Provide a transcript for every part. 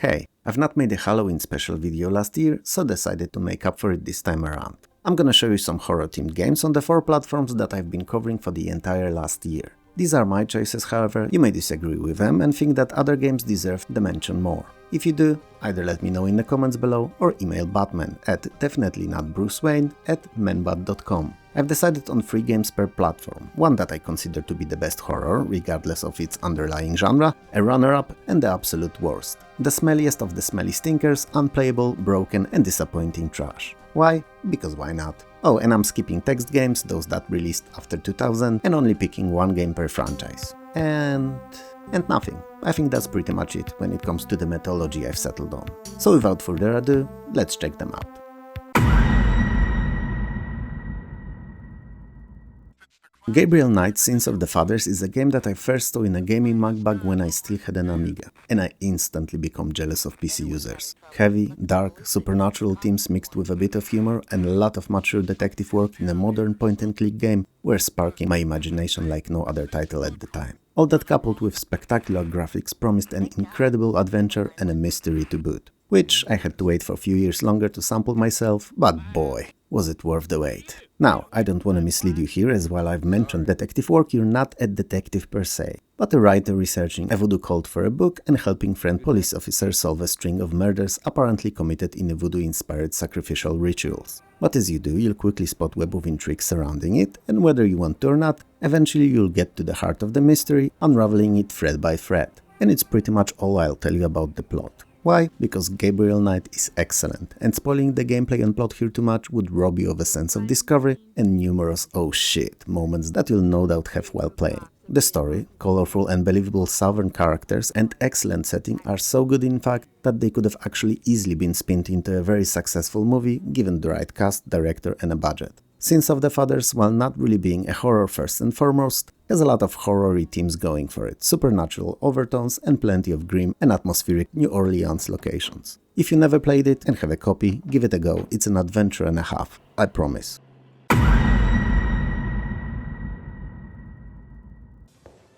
Hey, I've not made a Halloween special video last year, so decided to make up for it this time around. I'm gonna show you some horror-themed games on the 4 platforms that I've been covering for the entire last year. These are my choices, however, you may disagree with them and think that other games deserve the mention more. If you do, either let me know in the comments below or email Batman at definitely-not-Bruce-Wayne@menbat.com. I've decided on 3 games per platform, one that I consider to be the best horror, regardless of its underlying genre, a runner-up, and the absolute worst. The smelliest of the smelly stinkers, unplayable, broken, and disappointing trash. Why? Because why not? Oh, and I'm skipping text games, those that released after 2000, and only picking 1 game per franchise. And nothing. I think that's pretty much it when it comes to the methodology I've settled on. So without further ado, let's check them out. Gabriel Knight's Sins of the Fathers is a game that I first saw in a gaming mag bag when I still had an Amiga, and I instantly become jealous of PC users. Heavy, dark, supernatural themes mixed with a bit of humor and a lot of mature detective work in a modern point-and-click game were sparking my imagination like no other title at the time. All that coupled with spectacular graphics promised an incredible adventure and a mystery to boot, which I had to wait for a few years longer to sample myself, but boy, was it worth the wait. Now, I don't want to mislead you here, as while I've mentioned detective work, you're not a detective per se, but a writer researching a voodoo cult for a book and helping friend police officers solve a string of murders apparently committed in voodoo-inspired sacrificial rituals. But as you do, you'll quickly spot web of intrigue surrounding it, and whether you want to or not, eventually you'll get to the heart of the mystery, unraveling it thread by thread. And it's pretty much all I'll tell you about the plot. Why? Because Gabriel Knight is excellent, and spoiling the gameplay and plot here too much would rob you of a sense of discovery and numerous oh shit moments that you'll no doubt have while playing. The story, colorful and believable southern characters and excellent setting are so good in fact that they could have actually easily been spun into a very successful movie given the right cast, director and a budget. Sins of the Fathers, while not really being a horror first and foremost, has a lot of horror-y themes going for it, supernatural overtones and plenty of grim and atmospheric New Orleans locations. If you never played it and have a copy, give it a go, it's an adventure and a half, I promise.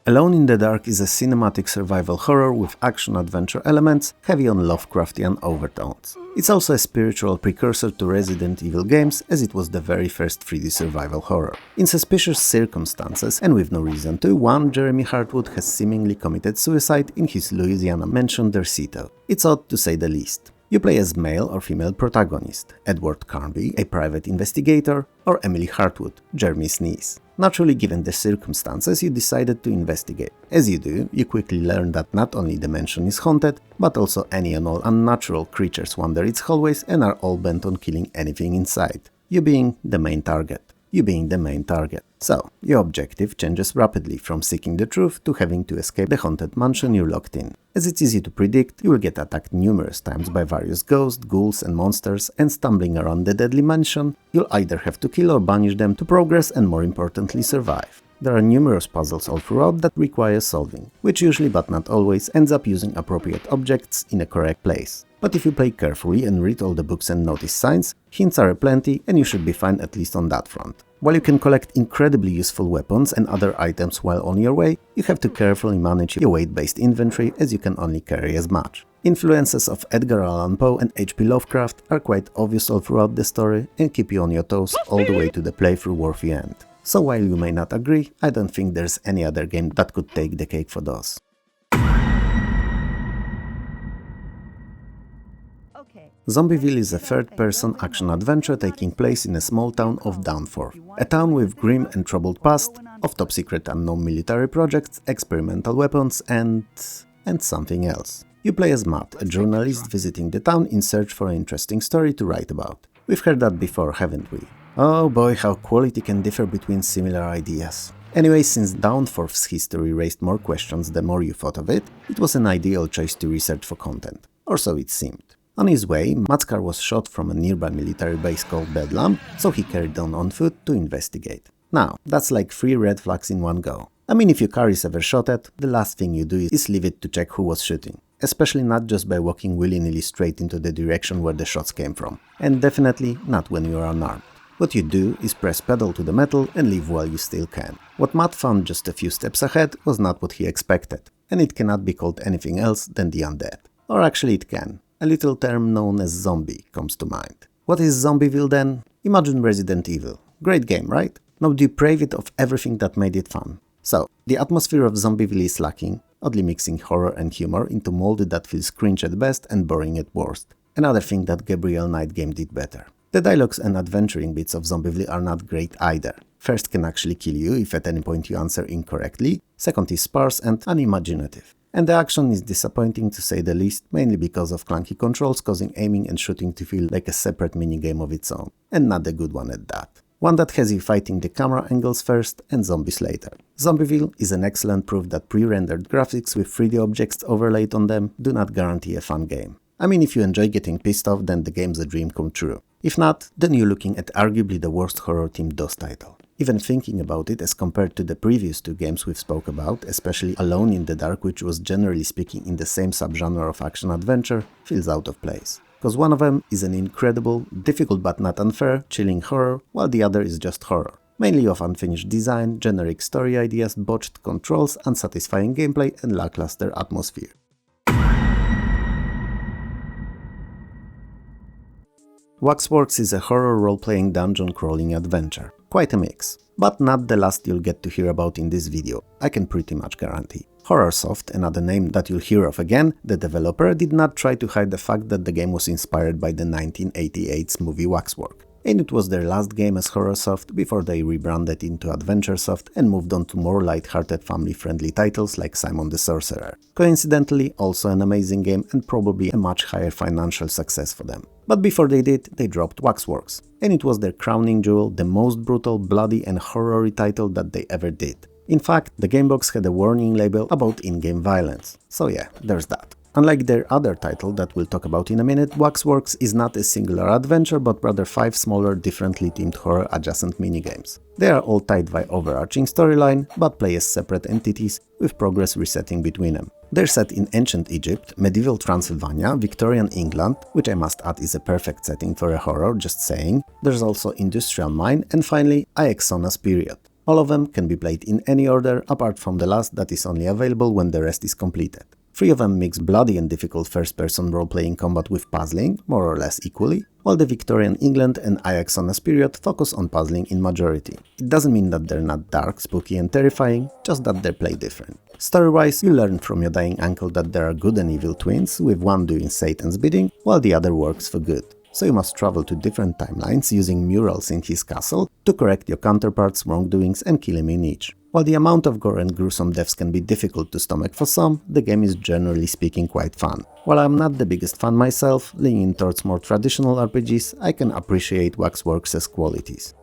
Alone in the Dark is a cinematic survival horror with action-adventure elements, heavy on Lovecraftian overtones. It's also a spiritual precursor to Resident Evil games, as it was the very first 3D survival horror. In suspicious circumstances, and with no reason to, one Jeremy Hartwood has seemingly committed suicide in his Louisiana mansion Dercito. It's odd to say the least. You play as male or female protagonist, Edward Carnby, a private investigator, or Emily Hartwood, Jeremy's niece. Naturally, given the circumstances, you decided to investigate. As you do, you quickly learn that not only the mansion is haunted, but also any and all unnatural creatures wander its hallways and are all bent on killing anything inside. You being the main target. So, your objective changes rapidly from seeking the truth to having to escape the haunted mansion you're locked in. As it's easy to predict, you will get attacked numerous times by various ghosts, ghouls and monsters, and stumbling around the deadly mansion, you'll either have to kill or banish them to progress and more importantly survive. There are numerous puzzles all throughout that require solving, which usually but not always ends up using appropriate objects in a correct place. But if you play carefully and read all the books and notice signs, hints are aplenty and you should be fine at least on that front. While you can collect incredibly useful weapons and other items while on your way, you have to carefully manage your weight-based inventory as you can only carry as much. Influences of Edgar Allan Poe and H.P. Lovecraft are quite obvious all throughout the story and keep you on your toes all the way to the playthrough worthy end. So while you may not agree, I don't think there's any other game that could take the cake for those. Zombieville is a third-person action-adventure taking place in a small town of Downforth, a town with grim and troubled past, of top-secret unknown military projects, experimental weapons and something else. You play as Matt, a journalist visiting the town in search for an interesting story to write about. We've heard that before, haven't we? Oh boy, how quality can differ between similar ideas. Anyway, since Downforth's history raised more questions the more you thought of it, it was an ideal choice to research for content. Or so it seemed. On his way, Matt's car was shot from a nearby military base called Bedlam, so he carried on foot to investigate. Now, that's like 3 red flags in one go. I mean, if your car is ever shot at, the last thing you do is leave it to check who was shooting. Especially not just by walking willy-nilly straight into the direction where the shots came from. And definitely not when you are unarmed. What you do is press pedal to the metal and leave while you still can. What Matt found just a few steps ahead was not what he expected, and it cannot be called anything else than the undead. Or actually it can. A little term known as zombie comes to mind. What is Zombieville then? Imagine Resident Evil. Great game, right? Now deprave it of everything that made it fun. So, the atmosphere of Zombieville is lacking, oddly mixing horror and humor into mold that feels cringe at best and boring at worst. Another thing that Gabriel Knight game did better. The dialogues and adventuring bits of Zombieville are not great either. First can actually kill you if at any point you answer incorrectly, second is sparse and unimaginative. And the action is disappointing to say the least, mainly because of clunky controls causing aiming and shooting to feel like a separate minigame of its own, and not a good one at that. One that has you fighting the camera angles first and zombies later. Zombieville is an excellent proof that pre-rendered graphics with 3D objects overlaid on them do not guarantee a fun game. I mean, if you enjoy getting pissed off, then the game's a dream come true. If not, then you're looking at arguably the worst horror-themed DOS title. Even thinking about it as compared to the previous two games we've spoke about, especially Alone in the Dark, which was generally speaking in the same subgenre of action-adventure, feels out of place. Because one of them is an incredible, difficult but not unfair, chilling horror, while the other is just horror. Mainly of unfinished design, generic story ideas, botched controls, unsatisfying gameplay and lackluster atmosphere. Waxworks is a horror role-playing dungeon crawling adventure. Quite a mix. But not the last you'll get to hear about in this video, I can pretty much guarantee. Horrorsoft, another name that you'll hear of again, the developer did not try to hide the fact that the game was inspired by the 1988's movie Waxwork. And it was their last game as Horrorsoft before they rebranded into Adventuresoft and moved on to more light-hearted family-friendly titles like Simon the Sorcerer. Coincidentally, also an amazing game and probably a much higher financial success for them. But before they did, they dropped Waxworks. And it was their crowning jewel, the most brutal, bloody and horror-y title that they ever did. In fact, the gamebox had a warning label about in-game violence. So yeah, there's that. Unlike their other title that we'll talk about in a minute, Waxworks is not a singular adventure but rather 5 smaller, differently themed horror adjacent minigames. They are all tied by overarching storyline, but play as separate entities, with progress resetting between them. They're set in ancient Egypt, medieval Transylvania, Victorian England, which I must add is a perfect setting for a horror, just saying. There's also Industrial Mine, and finally, Aixona's period. All of them can be played in any order, apart from the last that is only available when the rest is completed. 3 of them mix bloody and difficult first-person role-playing combat with puzzling, more or less equally, while the Victorian England and Aixona's period focus on puzzling in majority. It doesn't mean that they're not dark, spooky and terrifying, just that they play different. Story-wise, you learn from your dying uncle that there are good and evil twins, with one doing Satan's bidding, while the other works for good. So you must travel to different timelines using murals in his castle to correct your counterpart's wrongdoings and kill him in each. While the amount of gore and gruesome deaths can be difficult to stomach for some, the game is generally speaking quite fun. While I'm not the biggest fan myself, leaning towards more traditional RPGs, I can appreciate Waxworks' qualities.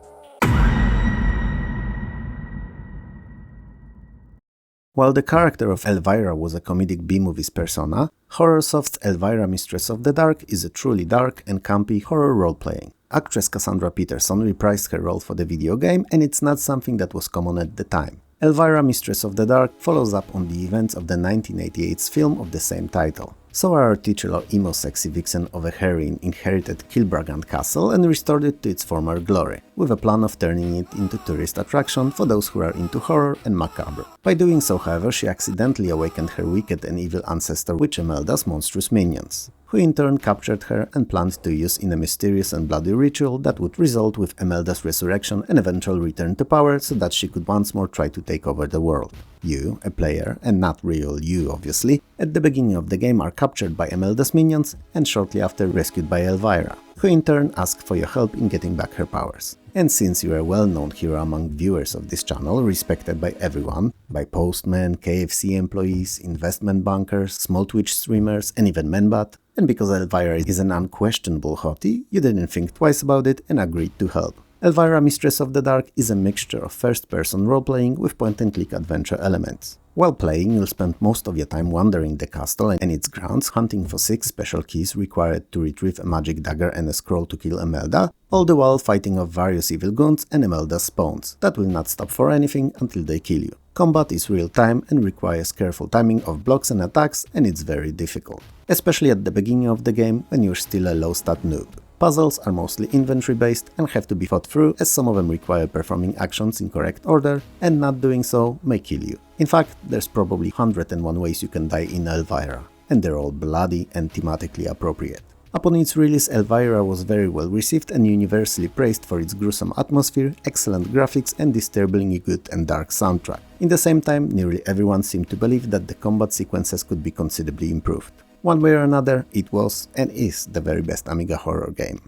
While the character of Elvira was a comedic B-movie's persona, Horrorsoft's Elvira Mistress of the Dark is a truly dark and campy horror role-playing. Actress Cassandra Peterson reprised her role for the video game, and it's not something that was common at the time. Elvira Mistress of the Dark follows up on the events of the 1988's film of the same title. So our titular emo sexy vixen of a heroine inherited Kilbragant Castle and restored it to its former glory, with a plan of turning it into tourist attraction for those who are into horror and macabre. By doing so, however, she accidentally awakened her wicked and evil ancestor Witch Imelda's monstrous minions, who in turn captured her and planned to use in a mysterious and bloody ritual that would result with Imelda's resurrection and eventual return to power so that she could once more try to take over the world. You, a player, and not real you obviously, at the beginning of the game are captured by Imelda's minions and shortly after rescued by Elvira, who in turn ask for your help in getting back her powers. And since you are a well-known hero among viewers of this channel, respected by everyone, by postmen, KFC employees, investment bankers, small Twitch streamers, and even Menbat, and because Elvira is an unquestionable hottie, you didn't think twice about it and agreed to help. Elvira Mistress of the Dark is a mixture of first-person role-playing with point-and-click adventure elements. While playing, you'll spend most of your time wandering the castle and its grounds, hunting for 6 special keys required to retrieve a magic dagger and a scroll to kill Imelda, all the while fighting off various evil goons and Imelda's spawns that will not stop for anything until they kill you. Combat is real-time and requires careful timing of blocks and attacks, and it's very difficult, especially at the beginning of the game when you're still a low-stat noob. Puzzles are mostly inventory-based and have to be thought through, as some of them require performing actions in correct order, and not doing so may kill you. In fact, there's probably 101 ways you can die in Elvira. and they're all bloody and thematically appropriate. Upon its release, Elvira was very well received and universally praised for its gruesome atmosphere, excellent graphics and disturbingly good and dark soundtrack. In the same time, nearly everyone seemed to believe that the combat sequences could be considerably improved. One way or another, it was and is the very best Amiga horror game.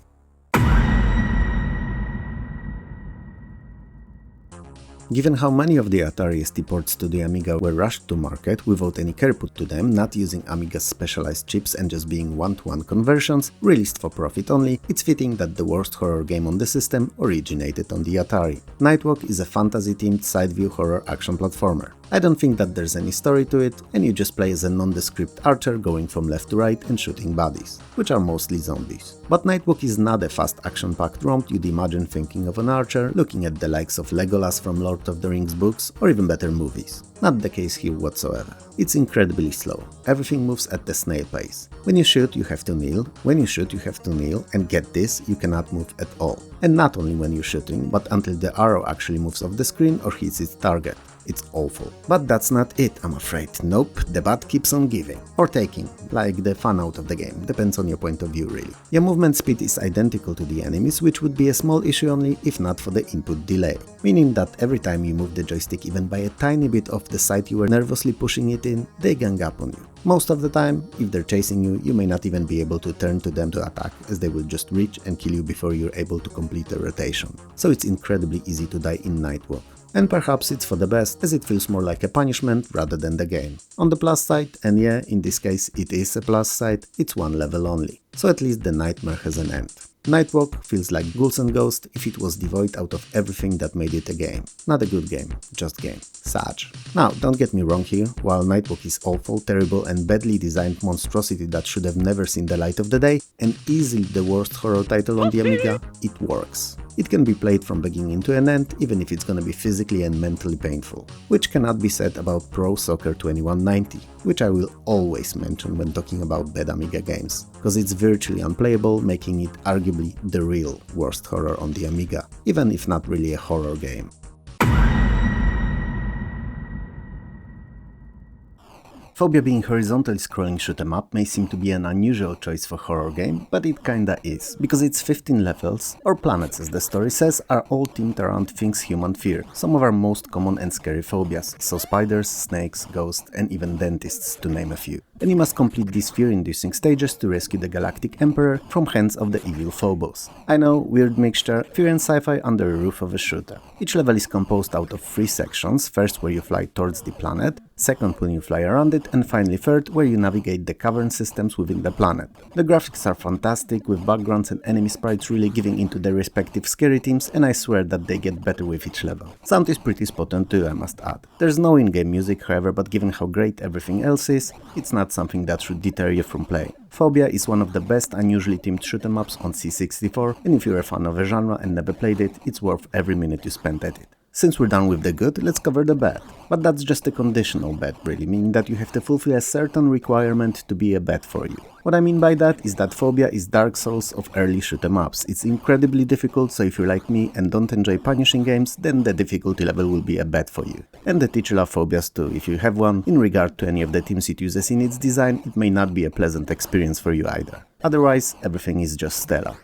Given how many of the Atari ST ports to the Amiga were rushed to market without any care put to them, not using Amiga's specialized chips and just being one-to-one conversions, released for profit only, it's fitting that the worst horror game on the system originated on the Atari. Nightwalk is a fantasy-themed side-view horror action platformer. I don't think that there's any story to it, and you just play as a nondescript archer going from left to right and shooting bodies, which are mostly zombies. But Nightwalk is not a fast action-packed romp you'd imagine thinking of an archer looking at the likes of Legolas from Lord of the Rings books or even better movies. Not the case here whatsoever. It's incredibly slow. Everything moves at the snail pace. When you shoot, you have to kneel. When you shoot, you have to kneel, and get this, you cannot move at all. And not only when you're shooting, but until the arrow actually moves off the screen or hits its target. It's awful. But that's not it, I'm afraid. Nope, the butt keeps on giving. Or taking, like the fun out of the game, depends on your point of view really. Your movement speed is identical to the enemies, which would be a small issue only if not for the input delay. Meaning that every time you move the joystick even by a tiny bit off the side you were nervously pushing it in, they gang up on you. Most of the time, if they're chasing you, you may not even be able to turn to them to attack, as they will just reach and kill you before you're able to complete a rotation. So it's incredibly easy to die in Nightwalk. And perhaps it's for the best, as it feels more like a punishment rather than the game. On the plus side, and yeah, in this case it is a plus side, it's one level only. So at least the nightmare has an end. Nightwalk feels like Ghouls and Ghosts if it was devoid out of everything that made it a game. Not a good game, just game. Sad. Now, don't get me wrong here, while Nightwalk is awful, terrible and badly designed monstrosity that should have never seen the light of the day, and easily the worst horror title on the Amiga, it works. It can be played from beginning to an end, even if it's gonna be physically and mentally painful. Which cannot be said about Pro Soccer 2190, which I will always mention when talking about bad Amiga games, because it's virtually unplayable, making it arguably the real worst horror on the Amiga, even if not really a horror game. Phobia being horizontally scrolling shoot 'em up may seem to be an unusual choice for horror game, but it kinda is, because its 15 levels, or planets as the story says, are all themed around things humans fear, some of our most common and scary phobias, so spiders, snakes, ghosts and even dentists, to name a few. And you must complete these fear-inducing stages to rescue the Galactic Emperor from hands of the evil Phobos. I know, weird mixture, fear and sci-fi under a roof of a shooter. Each level is composed out of 3 sections, first where you fly towards the planet, second when you fly around it, and finally third where you navigate the cavern systems within the planet. The graphics are fantastic, with backgrounds and enemy sprites really giving into their respective scary themes, and I swear that they get better with each level. Sound is pretty spot on too, I must add. There's no in-game music however, but given how great everything else is, it's not something that should deter you from playing. Phobia is one of the best unusually themed shoot 'em ups on C64, and if you're a fan of a genre and never played it, it's worth every minute you spend at it. Since we're done with the good, let's cover the bad. But that's just a conditional bad really, meaning that you have to fulfill a certain requirement to be a bad for you. What I mean by that is that Phobia is Dark Souls of early shoot 'em ups. It's incredibly difficult, so if you're like me and don't enjoy punishing games, then the difficulty level will be a bad for you. And the titular phobias too, if you have one. In regard to any of the themes it uses in its design, it may not be a pleasant experience for you either. Otherwise, everything is just stellar.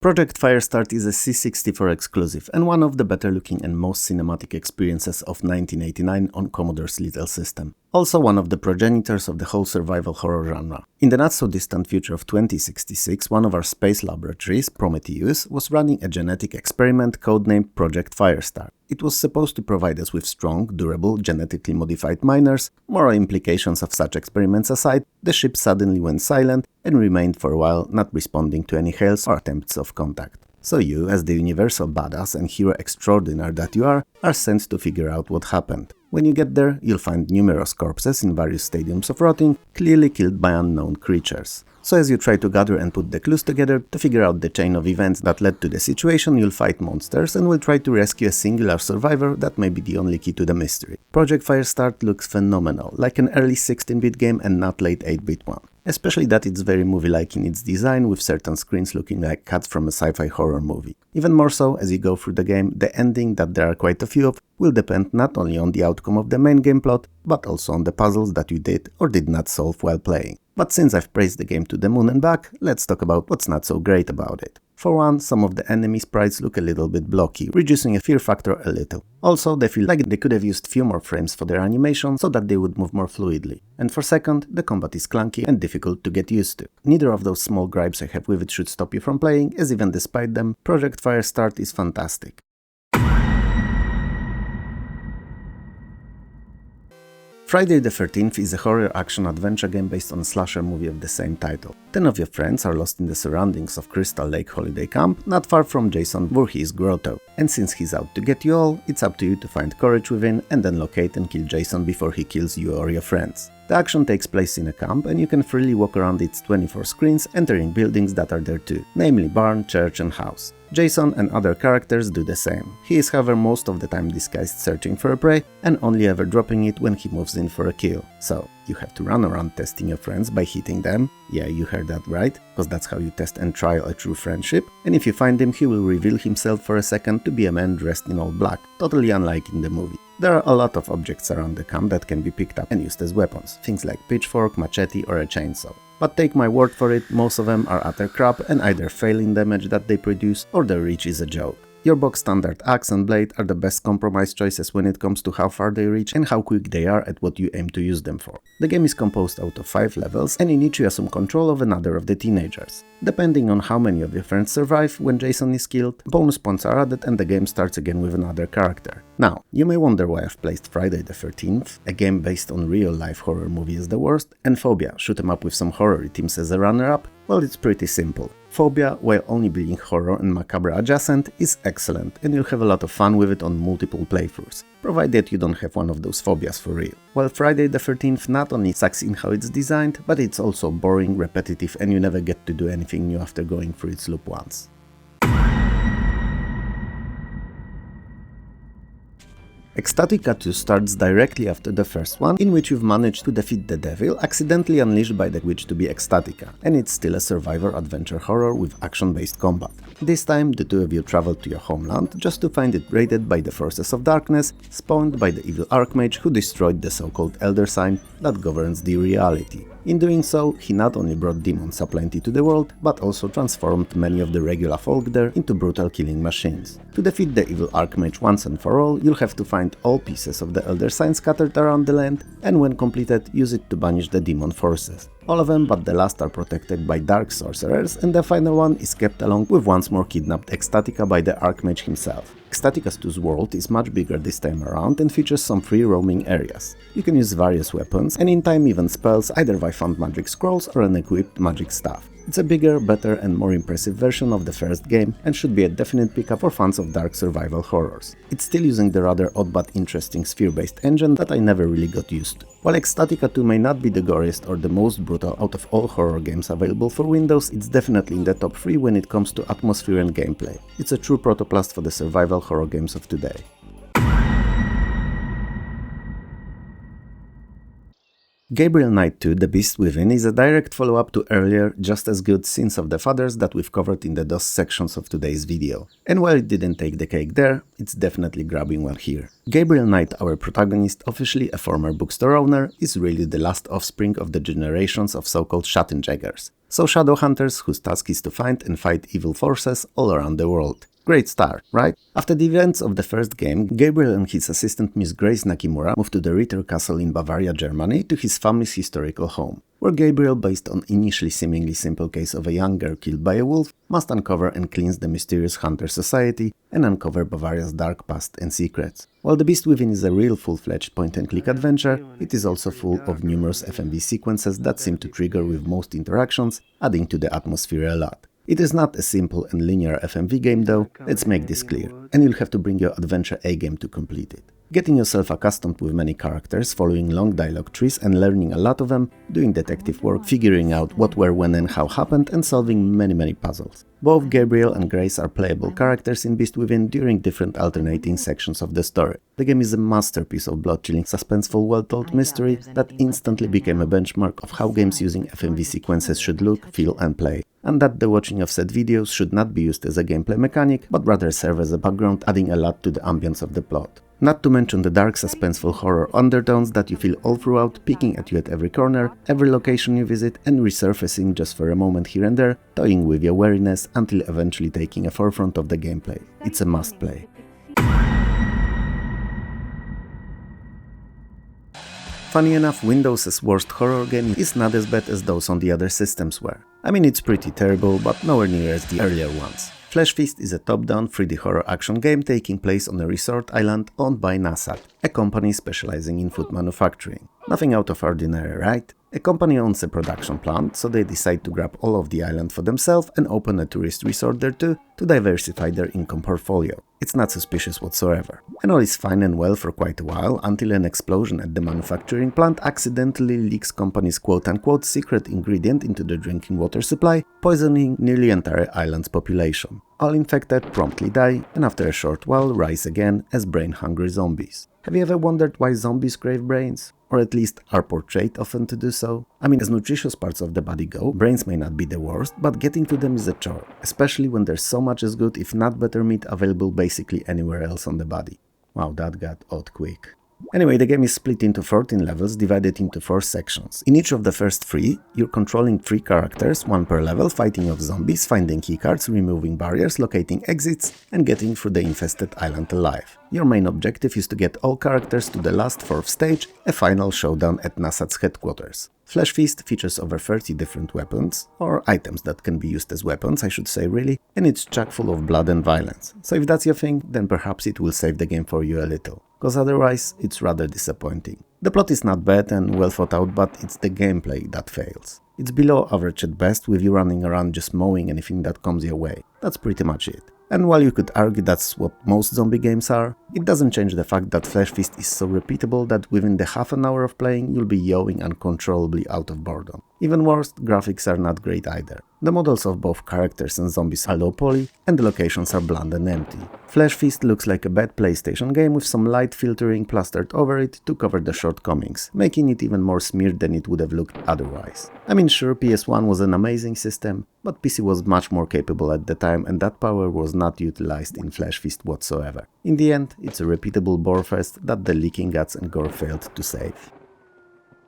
Project Firestart is a C64 exclusive and one of the better looking and most cinematic experiences of 1989 on Commodore's Little System. Also one of the progenitors of the whole survival horror genre. In the not so distant future of 2066, one of our space laboratories, Prometheus, was running a genetic experiment codenamed Project Firestart. It was supposed to provide us with strong, durable, genetically modified miners. Moral implications of such experiments aside, the ship suddenly went silent and remained for a while not responding to any hails or attempts of contact. So you, as the universal badass and hero extraordinaire that you are sent to figure out what happened. When you get there, you'll find numerous corpses in various stadiums of rotting, clearly killed by unknown creatures. So as you try to gather and put the clues together to figure out the chain of events that led to the situation, you'll fight monsters and will try to rescue a singular survivor that may be the only key to the mystery. Project Firestart looks phenomenal, like an early 16-bit game and not late 8-bit one. especially that it's very movie-like in its design, with certain screens looking like cuts from a sci-fi horror movie. Even more so, as you go through the game, the ending, that there are quite a few of, will depend not only on the outcome of the main game plot, but also on the puzzles that you did or did not solve while playing. But since I've praised the game to the moon and back, let's talk about what's not so great about it. For one, some of the enemy sprites look a little bit blocky, reducing a fear factor a little. Also, they feel like they could have used few more frames for their animation so that they would move more fluidly. And for second, the combat is clunky and difficult to get used to. Neither of those small gripes I have with it should stop you from playing, as even despite them, Project Firestart is fantastic. Friday the 13th is a horror action-adventure game based on a slasher movie of the same title. 10 of your friends are lost in the surroundings of Crystal Lake Holiday Camp, not far from Jason Voorhees' grotto. And since he's out to get you all, it's up to you to find courage within and then locate and kill Jason before he kills you or your friends. The action takes place in a camp, and you can freely walk around its 24 screens, entering buildings that are there too, namely barn, church and house. Jason and other characters do the same. He is however most of the time disguised searching for a prey, and only ever dropping it when he moves in for a kill. So, you have to run around testing your friends by hitting them. Yeah, you heard that right, because that's how you test and trial a true friendship. And if you find him, he will reveal himself for a second to be a man dressed in all black, totally unlike in the movie. There are a lot of objects around the camp that can be picked up and used as weapons, things like pitchfork, machete or a chainsaw. But take my word for it, most of them are utter crap and either fail in damage that they produce or their reach is a joke. Your box standard axe and blade are the best compromise choices when it comes to how far they reach and how quick they are at what you aim to use them for. The game is composed out of 5 levels, and in each you assume control of another of the teenagers. Depending on how many of your friends survive when Jason is killed, bonus points are added and the game starts again with another character. Now, you may wonder why I've placed Friday the 13th, a game based on real-life horror movie, as the worst, and Phobia, shoot 'em up with some horror themes, as a runner-up. Well, it's pretty simple. Phobia, while only being horror and macabre adjacent, is excellent, and you'll have a lot of fun with it on multiple playthroughs, provided you don't have one of those phobias for real. While Friday the 13th not only sucks in how it's designed, but it's also boring, repetitive, and you never get to do anything new after going through its loop once. Ecstatica 2 starts directly after the first one, in which you've managed to defeat the devil, accidentally unleashed by the witch to be Ecstatica, and it's still a survivor adventure horror with action-based combat. This time, the two of you travel to your homeland just to find it raided by the forces of darkness, spawned by the evil Archmage who destroyed the so-called Elder Sign that governs the reality. In doing so, he not only brought demons aplenty to the world, but also transformed many of the regular folk there into brutal killing machines. To defeat the evil Archmage once and for all, you'll have to find all pieces of the Elder Sign scattered around the land, and when completed, use it to banish the demon forces. All of them but the last are protected by dark sorcerers, and the final one is kept along with once more kidnapped Ecstatica by the Archmage himself. Ecstatica 2's world is much bigger this time around and features some free roaming areas. You can use various weapons, and in time even spells, either by found magic scrolls or an equipped magic staff. It's a bigger, better and more impressive version of the first game, and should be a definite pickup for fans of dark survival horrors. It's still using the rather odd but interesting sphere-based engine that I never really got used to. While Ecstatica 2 may not be the goriest or the most brutal out of all horror games available for Windows, it's definitely in the top 3 when it comes to atmosphere and gameplay. It's a true protoplast for the survival horror games of today. Gabriel Knight 2 The Beast Within is a direct follow-up to earlier, just as good Sins of the Fathers that we've covered in the DOS sections of today's video. And while it didn't take the cake there, it's definitely grabbing well here. Gabriel Knight, our protagonist, officially a former bookstore owner, is really the last offspring of the generations of so-called Schattenjägers, so shadow hunters whose task is to find and fight evil forces all around the world. Great start, right? After the events of the first game, Gabriel and his assistant Miss Grace Nakimura moved to the Ritter Castle in Bavaria, Germany, to his family's historical home, where Gabriel, based on initially seemingly simple case of a young girl killed by a wolf, must uncover and cleanse the mysterious Hunter Society and uncover Bavaria's dark past and secrets. While The Beast Within is a real full-fledged point-and-click adventure, it is also full of numerous FMV sequences that seem to trigger with most interactions, adding to the atmosphere a lot. It is not a simple and linear FMV game though, let's make this clear, and you'll have to bring your adventure A-game to complete it. Getting yourself accustomed with many characters, following long dialogue trees and learning a lot of them, doing detective work, figuring out what, where, when and how happened, and solving many puzzles. Both Gabriel and Grace are playable characters in Beast Within during different alternating sections of the story. The game is a masterpiece of blood-chilling, suspenseful, well-told mystery that instantly became a benchmark of how games using FMV sequences should look, feel and play, and that the watching of said videos should not be used as a gameplay mechanic, but rather serve as a background, adding a lot to the ambience of the plot. Not to mention the dark, suspenseful horror undertones that you feel all throughout, peeking at you at every corner, every location you visit, and resurfacing just for a moment here and there, toying with your wariness until eventually taking a forefront of the gameplay. It's a must-play. Funny enough, Windows' worst horror game is not as bad as those on the other systems were. I mean, it's pretty terrible, but nowhere near as the earlier ones. Flesh Feast is a top-down 3D horror action game taking place on a resort island owned by NASA, a company specializing in food manufacturing. Nothing out of ordinary, right? A company owns a production plant, so they decide to grab all of the island for themselves and open a tourist resort there too, to diversify their income portfolio. It's not suspicious whatsoever. And all is fine and well for quite a while, until an explosion at the manufacturing plant accidentally leaks company's quote-unquote secret ingredient into the drinking water supply, poisoning nearly entire island's population. All infected promptly die, and after a short while rise again as brain-hungry zombies. Have you ever wondered why zombies crave brains? Or at least are portrayed often to do so? I mean, as nutritious parts of the body go, brains may not be the worst, but getting to them is a chore, especially when there's so much as good, if not better meat available basically anywhere else on the body. Wow, that got odd quick. Anyway, the game is split into 14 levels divided into 4 sections. In each of the first 3, you're controlling 3 characters, 1 per level, fighting off zombies, finding keycards, removing barriers, locating exits, and getting through the infested island alive. Your main objective is to get all characters to the last 4th stage, a final showdown at NASA's headquarters. Flesh Feast features over 30 different weapons, or items that can be used as weapons, I should say really, and it's chock full of blood and violence. So if that's your thing, then perhaps it will save the game for you a little, cause otherwise it's rather disappointing. The plot is not bad and well thought out, but it's the gameplay that fails. It's below average at best, with you running around just mowing anything that comes your way. That's pretty much it. And while you could argue that's what most zombie games are, it doesn't change the fact that Flesh Feast is so repeatable that within the half an hour of playing you'll be yowing uncontrollably out of boredom. Even worse, graphics are not great either. The models of both characters and zombies are low poly, and the locations are bland and empty. Flesh Feast looks like a bad PlayStation game with some light filtering plastered over it to cover the shortcomings, making it even more smeared than it would have looked otherwise. I mean, sure, PS1 was an amazing system, but PC was much more capable at the time, and that power was not utilized in Flesh Feast whatsoever. In the end, it's a repeatable borefest that the leaking guts and gore failed to save.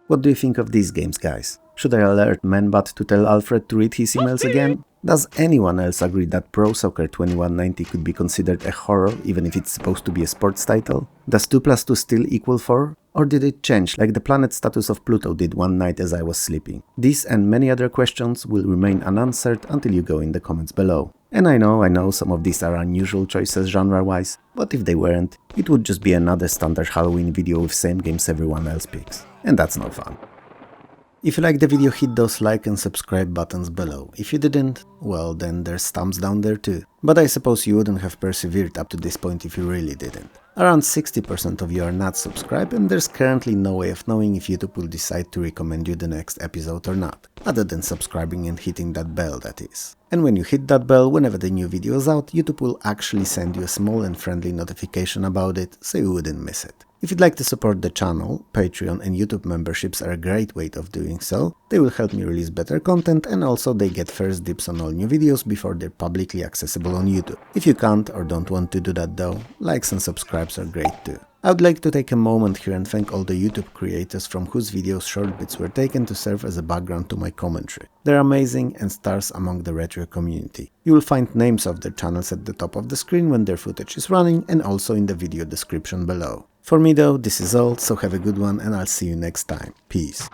What do you think of these games, guys? Should I alert Manbat to tell Alfred to read his emails again? Does anyone else agree that Pro Soccer 2190 could be considered a horror even if it's supposed to be a sports title? Does 2 plus 2 still equal 4? Or did it change like the planet status of Pluto did one night as I was sleeping? These and many other questions will remain unanswered until you go in the comments below. And I know some of these are unusual choices genre-wise, but if they weren't, it would just be another standard Halloween video with same games everyone else picks. And that's no fun. If you liked the video, hit those like and subscribe buttons below. If you didn't, well then there's thumbs down there too. But I suppose you wouldn't have persevered up to this point if you really didn't. Around 60% of you are not subscribed, and there's currently no way of knowing if YouTube will decide to recommend you the next episode or not, other than subscribing and hitting that bell, that is. And when you hit that bell, whenever the new video is out, YouTube will actually send you a small and friendly notification about it, so you wouldn't miss it. If you'd like to support the channel, Patreon and YouTube memberships are a great way of doing so. They will help me release better content, and also they get first dibs on all new videos before they're publicly accessible on YouTube. If you can't or don't want to do that though, likes and subscribes are great too. I would like to take a moment here and thank all the YouTube creators from whose videos short bits were taken to serve as a background to my commentary. They're amazing and stars among the retro community. You will find names of their channels at the top of the screen when their footage is running, and also in the video description below. For me though, this is all, so have a good one and I'll see you next time. Peace.